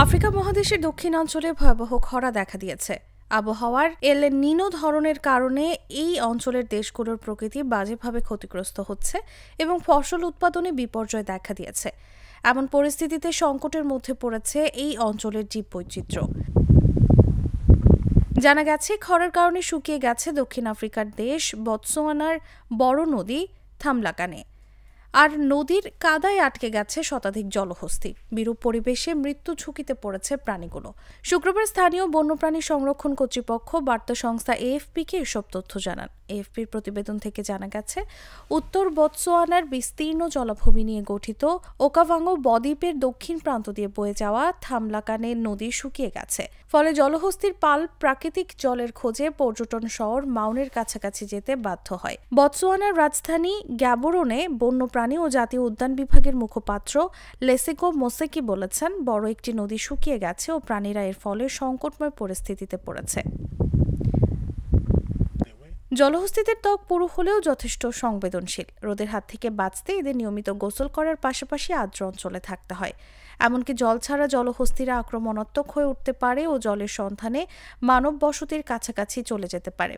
Africa মহাদেশের দক্ষিণাঞ্চলে ভয়াবহ খরা দেখা দিয়েছে। আবহাওয়ার এল নিনো ধরনের কারণে এই অঞ্চলের দেশগুলোর প্রকৃতি বাজেভাবে ক্ষতিগ্রস্ত হচ্ছে এবং ফসল উৎপাদনে বিপর্যয় দেখা দিয়েছে। এমন পরিস্থিতিতে সংকটের মধ্যে পড়েছে এই অঞ্চলের জীববৈচিত্র্য। জানা গেছে, খরার কারণে শুকিয়ে গেছে দক্ষিণ আফ্রিকার দেশ বতসোয়ানার বড় নদী থামলাকানে, আর নদীর কাদায় আটকে গেছে শতাধিক জলহস্তী। বিরূপ পরিবেশে মৃত্যু ঝুঁকিতে পড়েছে প্রাণীগুলো। শুক্রবার স্থানীয় বন্যপ্রাণী সংরক্ষণ কর্তৃপক্ষ বার্তা সংস্থা এএফপিকে এসব তথ্য জানান। এএফপির প্রতিবেদন থেকে জানা গেছে, উত্তর বতসোয়ানার বিস্তীর্ণ জলাভূমি নিয়ে গঠিত ওকাভাঙ্গো বদ্বীপের দক্ষিণ প্রান্ত দিয়ে বয়ে যাওয়া থামলাকানে নদী শুকিয়ে গেছে। ফলে জলহস্তির পাল প্রাকৃতিক জলের খোঁজে পর্যটন শহর মাউনের কাছাকাছি যেতে বাধ্য হয়। বতসোয়ানার রাজধানী গ্যাবোরনে বন্যপ্রাণী ও জাতীয় উদ্যান বিভাগের মুখপাত্র লেসেগো মোসেকি বলেছেন, বড় একটি নদী শুকিয়ে গেছে ও প্রাণীরা এর ফলে সংকটময় পরিস্থিতিতে পড়েছে। জলহস্তিদের ত্বক পুরু হলেও যথেষ্ট সংবেদনশীল। রোদের হাত থেকে বাঁচতে এদের নিয়মিত গোসল করার পাশাপাশি আর্দ্র অঞ্চলে থাকতে হয়। এমনকি জল ছাড়া জলহস্তিরা আক্রমণাত্মক হয়ে উঠতে পারে ও জলের সন্ধানে মানব বসতির কাছাকাছি চলে যেতে পারে।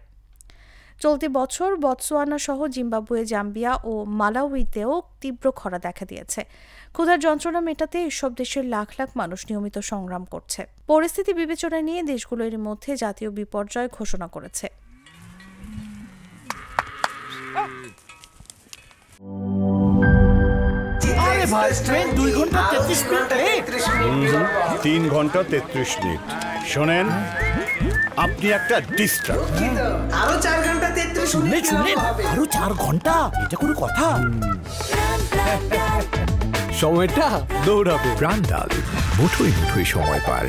চলতি বছর বতসোয়ানা সহ জিম্বাবুয়ে, জাম্বিয়া ও মালাউইতেও তীব্র খরা দেখা দিয়েছে। ক্ষুধার যন্ত্রণা মেটাতে এসব দেশের লাখ লাখ মানুষ নিয়মিত সংগ্রাম করছে। পরিস্থিতি বিবেচনায় নিয়ে দেশগুলো এর মধ্যে জাতীয় বিপর্যয় ঘোষণা করেছে। 3 ঘন্টা 33 মিনিট। শোনেন, আপনি একটা ডিস্টার্ব। আরো 4 ঘন্টা 33 মিনিট। আরো 4 ঘন্টা, এটা কোনো কথা? সময়টা দৌড়াবে। প্রাণডাল, মুঠোই মুঠোই সময় পার।